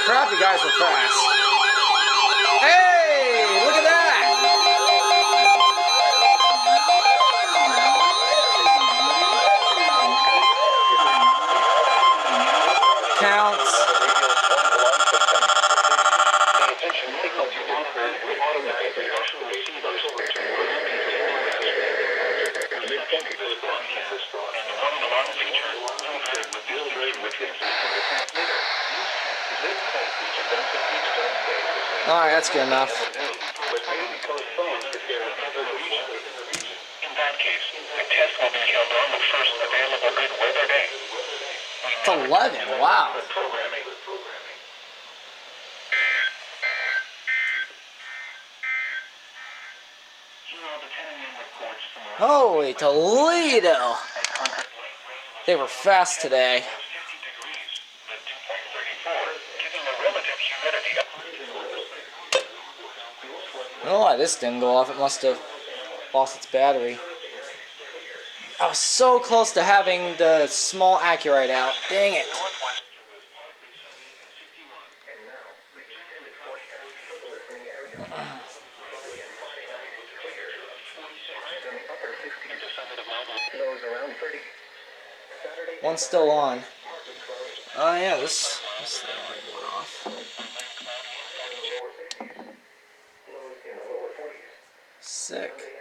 crap, you guys were fast. Hey, look at that! Counts. Alright, that's good enough. In that case, the test will be held on the first available good weather day. It's 11, wow. Holy Toledo! They were fast today. I don't know why this didn't go off. It must have lost its battery. I was so close to having the small Accurite out. Dang it. One's still on. Oh yeah, this thing went off. Sick.